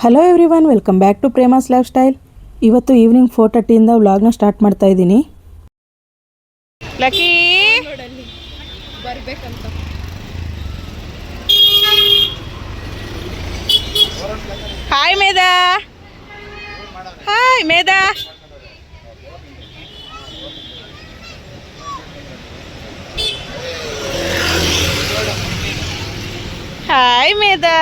Hello everyone, welcome back to Prema's life style evening 4:30 ವ್ಲಾಗ್ನ start ಮಾಡ್ತಾ ಇದ್ದೀನಿ. Lucky ಬರ್ಬೇಕಂತ hi Medha. Hi Medha. Hi Medha.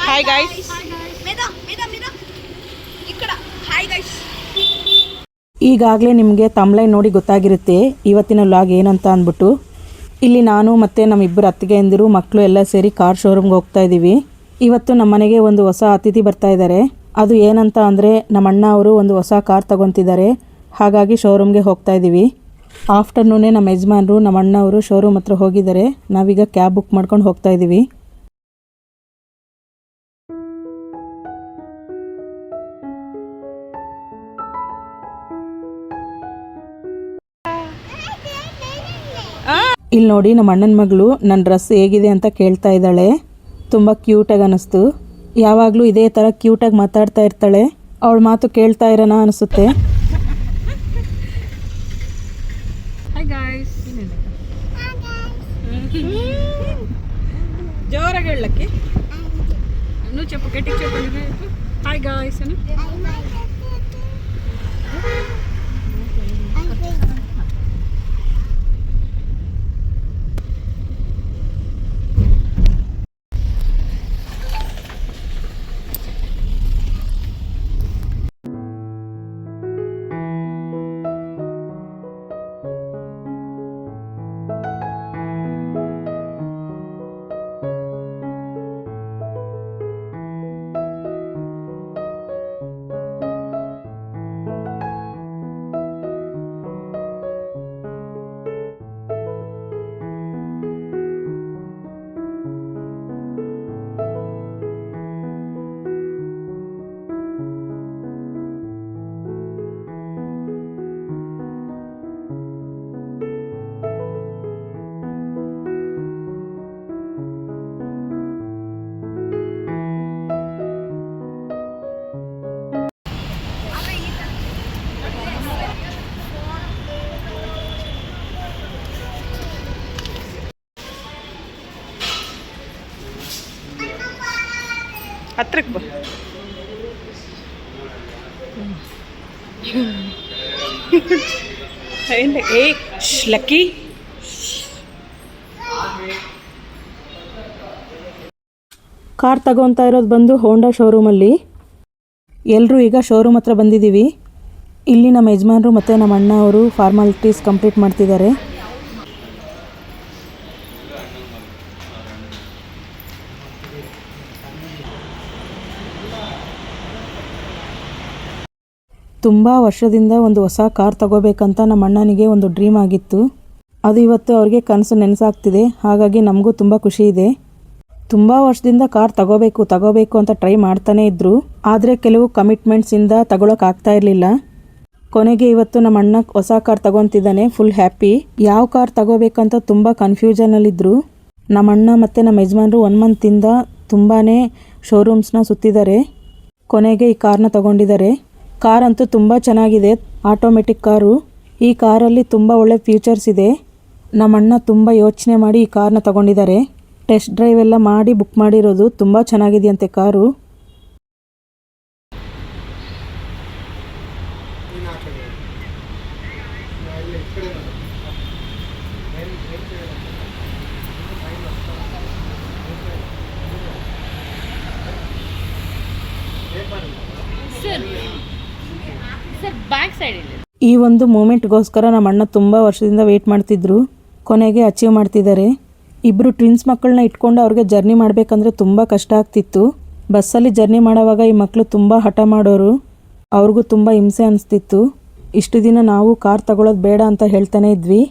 Hi guys. ಈಗಾಗಲೇ ನಿಮಗೆ ತಮ್ಲೈನ್ ನೋಡಿ ಗೊತ್ತಾಗಿರುತ್ತೆ ಇವತ್ತಿನ ವ್ಲಾಗ್ ಏನಂತ ಅಂದ್ಬಿಟ್ಟು. ಇಲ್ಲಿ ನಾನು ಮತ್ತು ನಮ್ಮಿಬ್ಬರು ಅತ್ತಿಗೆಯಂದಿರು ಮಕ್ಕಳು ಎಲ್ಲ ಸೇರಿ ಕಾರ್ ಶೋರೂಮ್ಗೆ ಹೋಗ್ತಾ ಇದ್ದೀವಿ. ಇವತ್ತು ನಮ್ಮ ಮನೆಗೆ ಒಂದು ಹೊಸ ಅತಿಥಿ ಬರ್ತಾ ಇದ್ದಾರೆ. ಅದು ಏನಂತ ಅಂದರೆ ನಮ್ಮ ಅಣ್ಣ ಅವರು ಒಂದು ಹೊಸ ಕಾರ್ ತಗೊತಿದ್ದಾರೆ. ಹಾಗಾಗಿ ಶೋರೂಮ್ಗೆ ಹೋಗ್ತಾ ಇದ್ದೀವಿ. ಆಫ್ಟರ್ನೂನೇ ನಮ್ಮ ಯಜಮಾನರು ನಮ್ಮ ಅಣ್ಣ ಅವರು ಶೋರೂಮ್ ಹತ್ರ ಹೋಗಿದ್ದಾರೆ. ನಾವೀಗ ಕ್ಯಾಬ್ ಬುಕ್ ಮಾಡ್ಕೊಂಡು ಹೋಗ್ತಾ ಇದ್ದೀವಿ. ಇಲ್ಲಿ ನೋಡಿ, ನಮ್ಮ ಅಣ್ಣನ ಮಗಳು ನನ್ನ ಡ್ರೆಸ್ ಹೇಗಿದೆ ಅಂತ ಕೇಳ್ತಾ ಇದ್ದಾಳೆ. ತುಂಬ ಕ್ಯೂಟಾಗಿ ಅನ್ನಿಸ್ತು. ಯಾವಾಗಲೂ ಇದೇ ಥರ ಕ್ಯೂಟಾಗಿ ಮಾತಾಡ್ತಾ ಇರ್ತಾಳೆ. ಅವಳ ಮಾತು ಕೇಳ್ತಾ ಇರೋಣ ಅನಿಸುತ್ತೆ. ಜೋರಾಗಿ ಹೇಳಕ್ಕೆ చెప్పు, గట్టిగా చెప్పండి. హాయ్ గాయ్స్ అని. ಹತ್ರಕ್ಕೆ ಬಾ. ಏ ಲಕ್ಕಿ. ಕಾರ್ ತಗೊತಾ ಇರೋದು ಬಂದು ಹೋಂಡಾ ಶೋರೂಮಲ್ಲಿ. ಎಲ್ಲರೂ ಈಗ ಶೋರೂಮ್ ಹತ್ರ ಬಂದಿದ್ದೀವಿ. ಇಲ್ಲಿ ನಮ್ಮ ಯಜಮಾನರು ಮತ್ತು ನಮ್ಮ ಅಣ್ಣ ಅವರು ಫಾರ್ಮಾಲಿಟೀಸ್ ಕಂಪ್ಲೀಟ್ ಮಾಡ್ತಿದ್ದಾರೆ. ತುಂಬ ವರ್ಷದಿಂದ ಒಂದು ಹೊಸ ಕಾರ್ ತಗೋಬೇಕಂತ ನಮ್ಮ ಅಣ್ಣನಿಗೆ ಒಂದು ಡ್ರೀಮ್ ಆಗಿತ್ತು. ಅದು ಇವತ್ತು ಅವ್ರಿಗೆ ಕನಸು ನೆನೆಸಾಗ್ತಿದೆ. ಹಾಗಾಗಿ ನಮಗೂ ತುಂಬ ಖುಷಿ ಇದೆ. ತುಂಬ ವರ್ಷದಿಂದ ಕಾರ್ ತಗೋಬೇಕು ಅಂತ ಟ್ರೈ ಮಾಡ್ತಾನೇ ಇದ್ದರು. ಆದರೆ ಕೆಲವು ಕಮಿಟ್ಮೆಂಟ್ಸಿಂದ ತಗೊಳಕ್ಕಾಗ್ತಾ ಇರಲಿಲ್ಲ. ಕೊನೆಗೆ ಇವತ್ತು ನಮ್ಮ ಅಣ್ಣ ಹೊಸ ಕಾರ್ ತಗೊತಿದ್ದಾನೆ. Full happy. ಯಾವ ಕಾರ್ ತಗೋಬೇಕಂತ ತುಂಬ ಕನ್ಫ್ಯೂಷನಲ್ಲಿದ್ದರು. ನಮ್ಮ ಅಣ್ಣ ಮತ್ತು ನಮ್ಮ ಯಜಮಾನರು 1 ಮಂತಿಂದ ತುಂಬಾ ಶೋರೂಮ್ಸ್ನ ಸುತ್ತಿದ್ದಾರೆ. ಕೊನೆಗೆ ಈ ಕಾರ್ನ ತಗೊಂಡಿದ್ದಾರೆ. ಕಾರ್ ಅಂತೂ ತುಂಬ ಚೆನ್ನಾಗಿದೆ. Automatic car. ಈ ಕಾರಲ್ಲಿ ತುಂಬ ಒಳ್ಳೆ ಫೀಚರ್ಸ್ ಇದೆ. ನಮ್ಮ ಅಣ್ಣ ತುಂಬ ಯೋಚನೆ ಮಾಡಿ ಈ ಕಾರ್ನ ತಗೊಂಡಿದ್ದಾರೆ. ಟೆಸ್ಟ್ ಡ್ರೈವ್ ಎಲ್ಲ ಮಾಡಿ ಬುಕ್ ಮಾಡಿರೋದು. ತುಂಬ ಚೆನ್ನಾಗಿದೆಯಂತೆ ಕಾರು. ಈ ಒಂದು ಮೂಮೆಂಟ್ಗೋಸ್ಕರ ನಮ್ಮ ಅಣ್ಣ ತುಂಬ ವರ್ಷದಿಂದ ವೆಯ್ಟ್ ಮಾಡ್ತಿದ್ರು. ಕೊನೆಗೆ ಅಚೀವ್ ಮಾಡ್ತಿದ್ದಾರೆ. ಇಬ್ಬರು ಟ್ವಿನ್ಸ್ ಮಕ್ಕಳನ್ನ ಇಟ್ಕೊಂಡು ಅವ್ರಿಗೆ ಜರ್ನಿ ಮಾಡಬೇಕಂದ್ರೆ ತುಂಬ ಕಷ್ಟ ಆಗ್ತಿತ್ತು. ಬಸ್ಸಲ್ಲಿ ಜರ್ನಿ ಮಾಡೋವಾಗ ಈ ಮಕ್ಕಳು ತುಂಬ ಹಠ ಮಾಡೋರು. ಅವ್ರಿಗೂ ತುಂಬ ಹಿಂಸೆ ಅನಿಸ್ತಿತ್ತು. ಇಷ್ಟು ದಿನ ನಾವು ಕಾರ್ ತಗೊಳ್ಳೋದು ಬೇಡ ಅಂತ ಹೇಳ್ತಾನೆ ಇದ್ವಿ.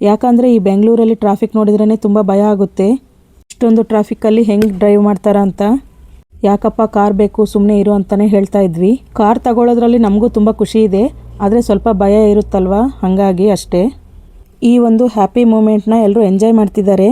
ಯಾಕಂದರೆ ಈ ಬೆಂಗಳೂರಲ್ಲಿ ಟ್ರಾಫಿಕ್ ನೋಡಿದ್ರೇ ತುಂಬ ಭಯ ಆಗುತ್ತೆ. ಇಷ್ಟೊಂದು ಟ್ರಾಫಿಕ್ಕಲ್ಲಿ ಹೆಂಗೆ ಡ್ರೈವ್ ಮಾಡ್ತಾರ ಅಂತ. ಯಾಕಪ್ಪ ಕಾರ್ ಬೇಕು, ಸುಮ್ಮನೆ ಇರು ಅಂತಲೇ ಹೇಳ್ತಾ ಇದ್ವಿ. ಕಾರ್ ತಗೊಳ್ಳೋದ್ರಲ್ಲಿ ನಮಗೂ ತುಂಬ ಖುಷಿ ಇದೆ. ಆದರೆ ಸ್ವಲ್ಪ ಭಯ ಇರುತ್ತಲ್ವ, ಹಾಗಾಗಿ ಅಷ್ಟೇ. ಈ ಒಂದು ಹ್ಯಾಪಿ ಮೂಮೆಂಟ್ನ ಎಲ್ಲರೂ ಎಂಜಾಯ್ ಮಾಡ್ತಿದ್ದಾರೆ.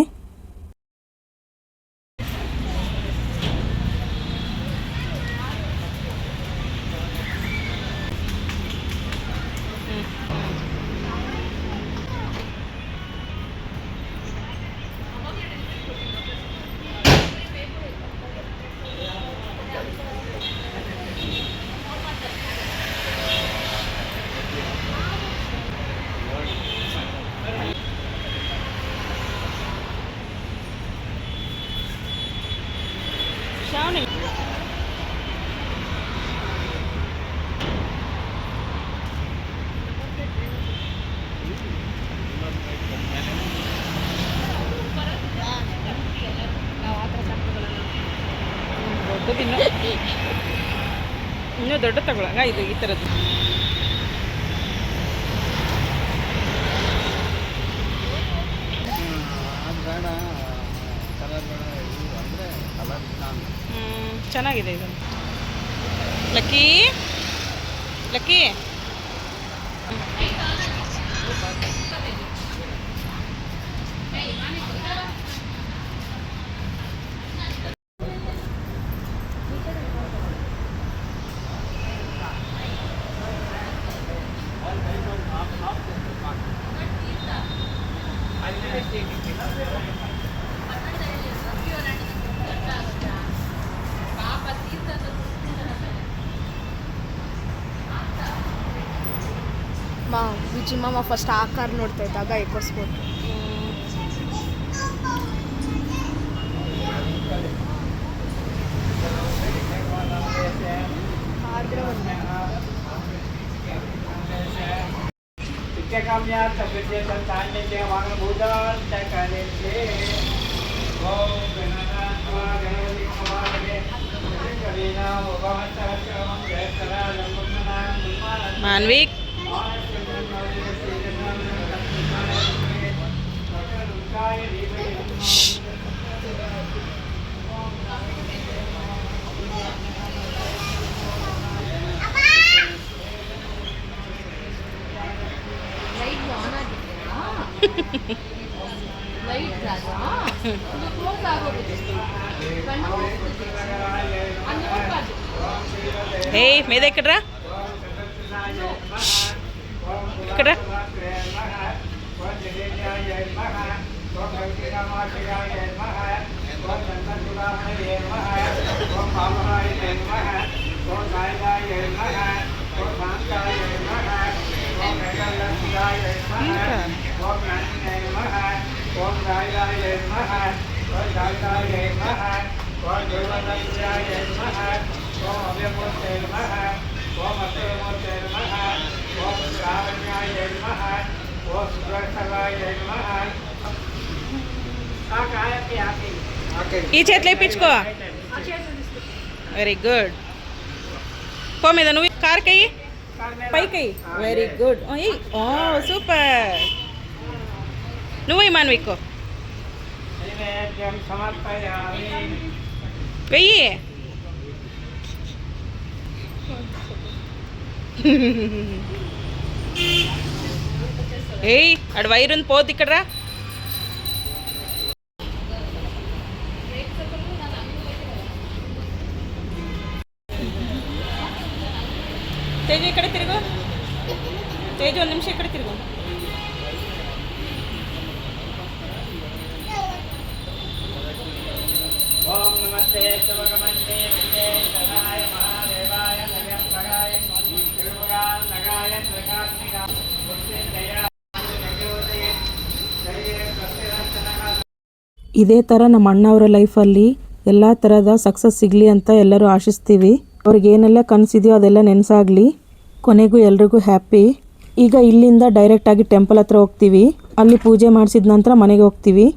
ಇನ್ನೂ ದೊಡ್ಡ ತಗೊಳಗ ಇದು ಈ ಥರದ್ದು. ಚೆನ್ನಾಗಿದೆ ಇದು. ಲಕ್ಕಿ ಲಕ್ಕಿ ವಿಜಿ ಮಾಮ ಫಸ್ಟ್ ಆ ಕಾರ್ ನೋಡ್ತಾ ಇದ್ದಾಗ ಎಕ್ಕೋಸ್ಕೊಟ್ರು. ಮಾನ್ವಿಕ್ ಏಯ್ ಮೇದೆ ಇಕ್ಕಡ್ರಾ ಇಕ್ಕಡ್ರಾ. ఈ చేతిలో ఇప్పించుకో. Very good. పో మీద నువ్వు కారుకయ్యి పైకయ్యి. Very good. సూపర్. నువ్వు మాన్విక్కో వెయ్యి. ఏయ్ అడు వైరుంది పోద్ది ఇక్కడ రా. తేజు ఇక్కడ తిరుగు. తేజు ಒಂದು ನಿಮಿಷ ఇక్కడ తిరుగు. ఓం నమస్తే శివగమంతే విజయనాయ మహాదేవాయ నవ్యంభగాయ త్రిపురాంతకాయ త్రికాగ్నిక మృత్యుంజయ. ಇದೇ ಥರ ನಮ್ಮ ಅಣ್ಣವರ ಲೈಫಲ್ಲಿ ಎಲ್ಲ ಥರದ ಸಕ್ಸಸ್ ಸಿಗಲಿ ಅಂತ ಎಲ್ಲರೂ ಆಶಿಸ್ತೀವಿ. ಅವ್ರಿಗೇನೆಲ್ಲ ಕನಸಿದೆಯೋ ಅದೆಲ್ಲ ನೆನಸಾಗಲಿ. ಕೊನೆಗೂ ಎಲ್ರಿಗೂ ಹ್ಯಾಪಿ. ಈಗ ಇಲ್ಲಿಂದ ಡೈರೆಕ್ಟಾಗಿ ಟೆಂಪಲ್ ಹತ್ರ ಹೋಗ್ತೀವಿ. ಅಲ್ಲಿ ಪೂಜೆ ಮಾಡಿಸಿದ ನಂತರ ಮನೆಗೆ ಹೋಗ್ತೀವಿ.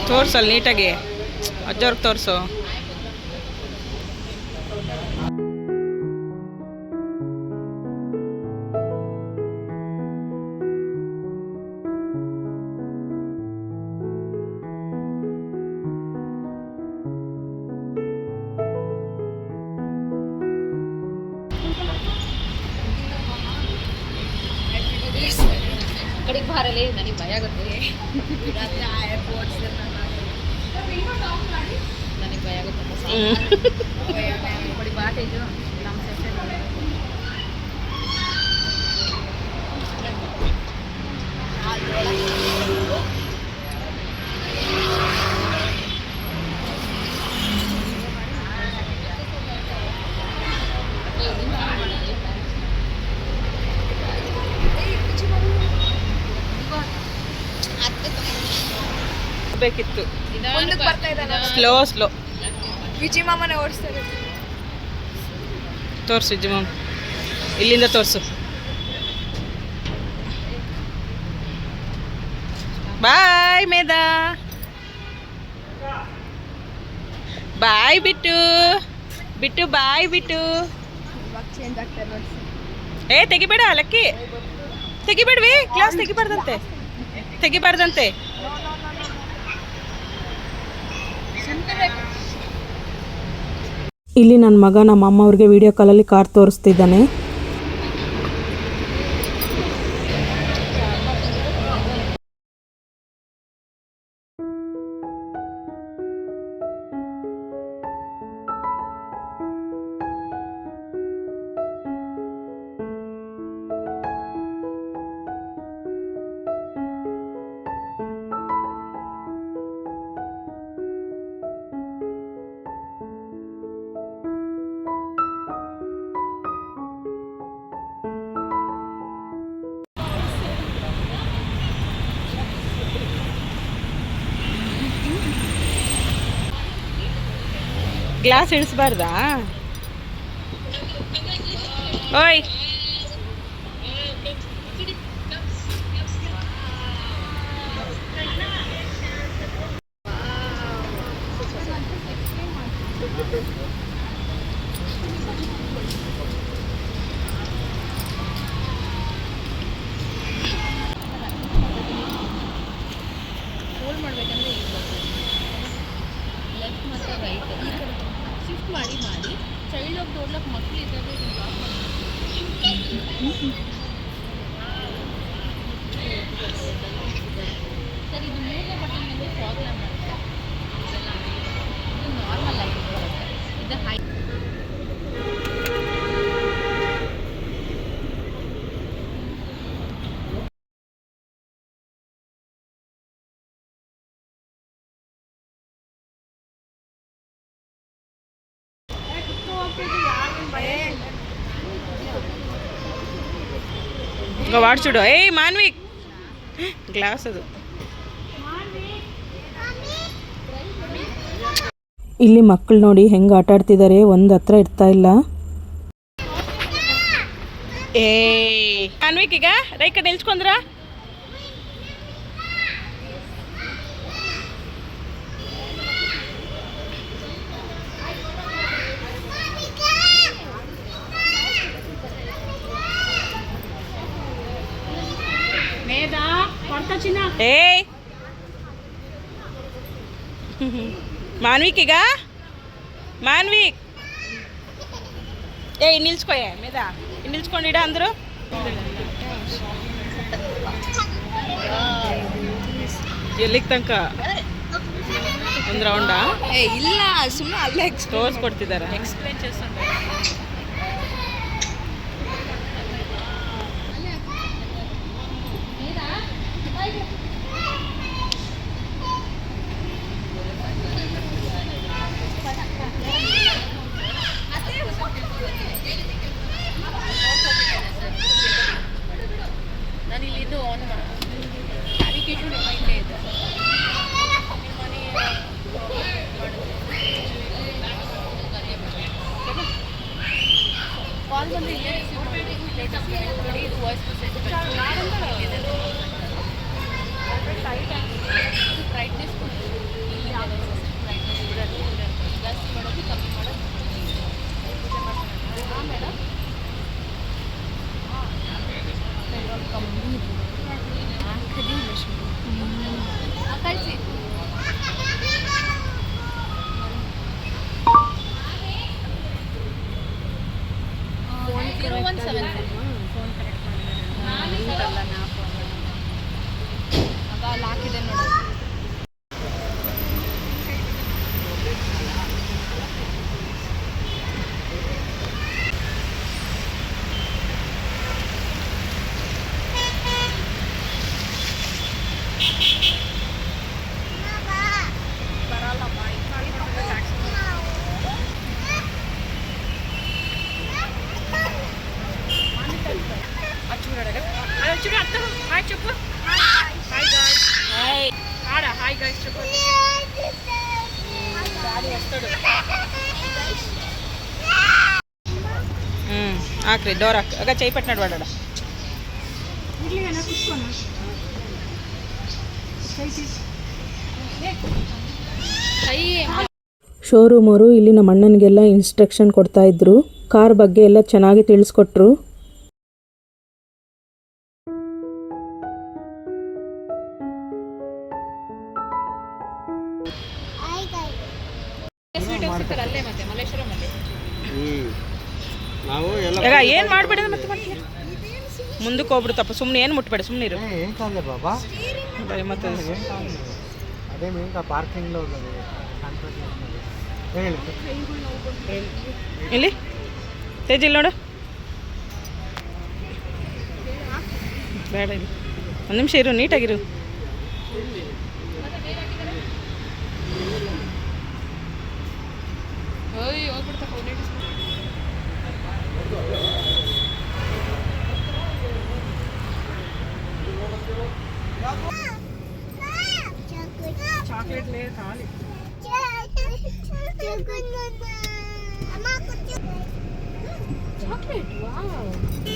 ತೋರ್ಸಲ್ಲಿ ನೀಟಾಗಿ ಅಜ್ಜವ್ರಿಗೆ ತೋರಿಸು. ಕಡೆಗೆ ಬಾರಲಿ ನನಗೆ ಭಯ ಆಗುತ್ತೆ. ನನಗೆ ಭಯ ಆಗುತ್ತೆ. ಬಡಿ ಬಾಟೇಜು ನಮ್ಮ ಸೆಕ್ಷನ್ ಬೇಕಿತ್ತು. ಮುಂದಕ್ಕೆ ಬರ್ತಾ ಇದ್ದಾನೆ. ಸ್ಲೋ ವಿಜಿ ಮಾಮನೇ ಓಡಿಸ್ತಾರೆ. ತೋರಿಸು ವಿಜಿ ಮಾಮ್, ಇಲ್ಲಿಂದ ತೋರಿಸು. ಬಾಯ್ ಮೇದಾ, ಬಾಯ್ ಬಿಟ್ಟು ಬಾಯ್ ಬಿಟ್ಟು. ಇವಾಗ ಚೇಂಜ್ ಆಗ್ತಾರೆ ನೋಡಿ. ತೆಗಿಬೇಡ ಲಕ್ಕಿ, ತೆಗಿಬೇಡ್ವಿ, ಕ್ಲಾಸ್ ತೆಗಿಬಾರ್ದಂತೆ. ಇಲ್ಲಿ ನನ್ನ ಮಗ ನಮ್ಮ ಅಮ್ಮ ಅವ್ರಿಗೆ ವಿಡಿಯೋ ಕಾಲಲ್ಲಿ ಕಾರ್ ತೋರಿಸ್ತಿದ್ದಾನೆ. ಗ್ಲಾಸ್ ಇಳಿಸ್ಬಾರ್ದಾ? ಓಯ್ ಹೋಲ್ಡ್ ಮಾಡಬೇಕಂದ್ರೆ ಲೆಫ್ಟ್ ಮತ್ತು ರೈಟ್ ಈ ಕಡೆ ಶಿಫ್ಟ್ ಮಾಡಿ ಚೈಲ್ಡ್ ಹೋಗಿ ನೋಡ್ಲಕ್ಕೆ ಮಕ್ಕಳು ಇದ್ದಾಗ ಸರ್ ಇದು ಮೂರನೇ ಬಟನ್ ಮೇಲೆ ಪ್ರಾಬ್ಲಮ್ ಆಗುತ್ತೆ. ಇದು ನಾರ್ಮಲ್ ಆಗಿ ಬರುತ್ತೆ. ಇದು ಹೈ ఇంకా వాడు చూడు. మాన్విక్ గ్లాస్ ಅದು. ಇಲ್ಲಿ ಮಕ್ಕಳು ನೋಡಿ ಹೆಂಗೆ ಆಟ ಆಡ್ತಿದ್ದಾರೆ, ಒಂದು ಹತ್ರ ಇರ್ತಾ ಇಲ್ಲ. ಮಾನ್ವಿಕ್ ಈಗ ರೈ ಕಡೆ ನಿಲ್ಸ್ಕೊಂಡ್ರ. ಮಾನ್ವಿಕ್ ಈಗ ಮಾನ್ವಿಕ್ ನಿಲ್ಸ್ಕೊಯ ಮೇದಾ, ನಿಲ್ಸ್ಕೊಂಡಿಡ ಅಂದ್ರು. ಎಲ್ಲಿಗೆ ತನಕ ಒಂದು ರೌಂಡಾ? ಇಲ್ಲ, ಸುಮ್ಮನೆ ಅಲ್ಲೇ ತೋರಿಸ್ಕೊಡ್ತಿದ್ದಾರೆ. ಎಕ್ಸ್ಪ್ಲೇನ್ చేస్తాను. ನಾನು ಇಲ್ಲಿದ್ದು ಆನ್ ಅಪ್ಲಿಕೇಶನ್ ಇಲ್ಲೇ ಇದೆ. ಕಾಲ್ ಬಂದು ಇಲ್ಲೇ ರಿಸೀವ್ ಮಾಡಬೇಕು, ಇಲ್ಲೇ ಡಿಸ್ಕನೆಕ್ಟ್ ಮಾಡಿ, ಇದು ವಾಯ್ಸ್ ಮೆಸೇಜ್ ಬ್ರೈಟ್ನೆಸ್ ಇಲ್ಲಿ ಬ್ರೈಟ್ನೆಸ್ ಇರೋದು ಜಾಸ್ತಿ ಮಾಡೋದು ಕಮ್ಮಿ ಮಾಡೋದು. ಹಾಂ ಮೇಡಮ್, ಕಳಿಸಿ. 0174 ಫೋನ್ ಕರೆಕ್ಟ್ ಮಾಡಿದ್ರೆ ಅದ ಅಲ್ಲಿ ಹಾಕಿದೆ ನೋಡಿ. ಹಾಕ್ರಿ ಡೋರ್ ಹಾಕಿ ಆಗ ಚೈಪಟ್ ನಡ್ವಾಡ ಶೋರೂಮ್ ಅವರು ಇಲ್ಲಿ ನಮ್ಮ ಅಣ್ಣನಿಗೆಲ್ಲ ಇನ್ಸ್ಟ್ರಕ್ಷನ್ ಕೊಡ್ತಾ ಇದ್ರು. ಕಾರ್ ಬಗ್ಗೆ ಎಲ್ಲ ಚೆನ್ನಾಗಿ ತಿಳಿಸ್ಕೊಟ್ರು. ಅಲ್ಲೇ ಮತ್ತೆ ಮಲ್ಲೇಶ್ವರಮಲ್ಲಿ ಈಗ ಏನು ಮಾಡಬೇಡ ಮತ್ತೆ ಮಾಡ್ತೀಯ ಮುಂದಕ್ಕೆ ಹೋಗ್ಬಿಡುತ್ತಪ್ಪ. ಸುಮ್ಮನೆ ಏನು ಮುಟ್ಬೇಡ, ಸುಮ್ಮನೆ ಇರು. ಮತ್ತೆ ಇಲ್ಲಿ ತೇಜ್ ಇಲ್ಲಿ ನೋಡು. ಬೇಡ ಇಲ್ಲಿ ಒಂದು ನಿಮಿಷ ಇರು, ನೀಟಾಗಿರು. చాక్లెట్ లేదు ఖాళీ. Chocolate wow. ఈ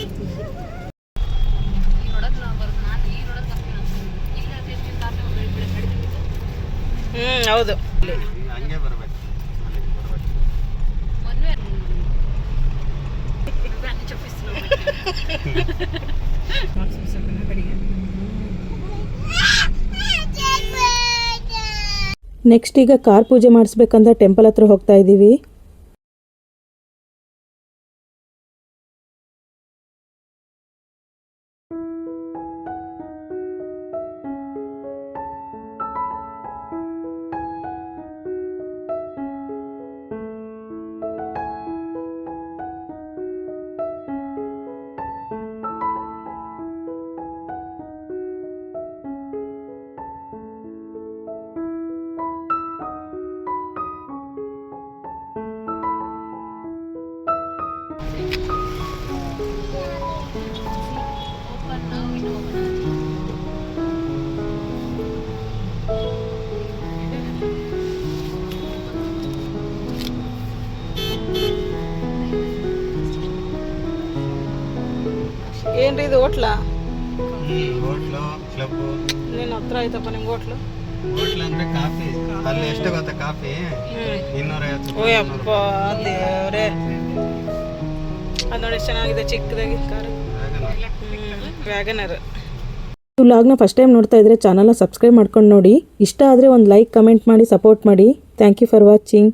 ನೋಡೋದು ನಾವು ಬರೋದು, ನಾನು ಈ ನೋಡೋದು ಕಮ್ಮಿ ಈಗ ಟೆಸ್ಟಿಂಗ್ ಕಾರ್ಡ್ ನಡೀತಿದೆ. ಹೌದು ಹಂಗೆ ಬರಬೇಕು. ಮದುವೆ ನಾನು ಚಪ್ಪಿಸ್ತೀನಿ ನೆಕ್ಸ್ಟ್ ಈಗ ಕಾರ್ ಪೂಜೆ ಮಾಡಿಸ್ಬೇಕಂತ ಟೆಂಪಲ್ ಹತ್ರ ಹೋಗ್ತಾ ಇದ್ದೀವಿ. ಏನ್ರಿ ಇದು ಹೋಟ್ಲಾ? ಹೋಟ್ಲು ಕ್ಲಬ್ ನೀನು ಹತ್ರ ಆಯ್ತಪ್ಪ ನಿಮ್ಗೆ ಹೋಟ್ಲು. ಹೋಟ್ಲ್ ಅಂದ್ರೆ ಕಾಫಿ. ಅಲ್ಲಿ ಎಷ್ಟು ಗೊತ್ತಾ ಕಾಫಿ? 250. ಓ ಅಪ್ಪ ದೇವ್ರೆ, ಅದು ನೋಡಿ ಎಷ್ಟು ಚೆನ್ನಾಗಿದೆ ಚಿಕ್ಕದಾಗಿ ಕಾರು. ವ್ಯಾಗನರ್. ವ್ಲಾಗ್ನ ಫಸ್ಟ್ ಟೈಮ್ ನೋಡ್ತಾ ಇದ್ರೆ ಚಾನಲ್ನ ಸಬ್ಸ್ಕ್ರೈಬ್ ಮಾಡ್ಕೊಂಡು ನೋಡಿ. ಇಷ್ಟ ಆದರೆ ಒಂದು ಲೈಕ್ ಕಮೆಂಟ್ ಮಾಡಿ ಸಪೋರ್ಟ್ ಮಾಡಿ. Thank you for watching.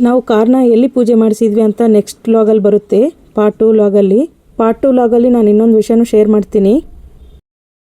ನಾವು ಕಾರ್ನ ಎಲ್ಲಿ ಪೂಜೆ ಮಾಡಿಸಿದ್ವಿ ಅಂತ ನೆಕ್ಸ್ಟ್ ವ್ಲಾಗಲ್ಲಿ ಬರುತ್ತೆ. ಪಾರ್ಟ್ 2 ವ್ಲಾಗಲ್ಲಿ ನಾನು ಇನ್ನೊಂದು ವಿಷಯನೂ ಶೇರ್ ಮಾಡ್ತೀನಿ.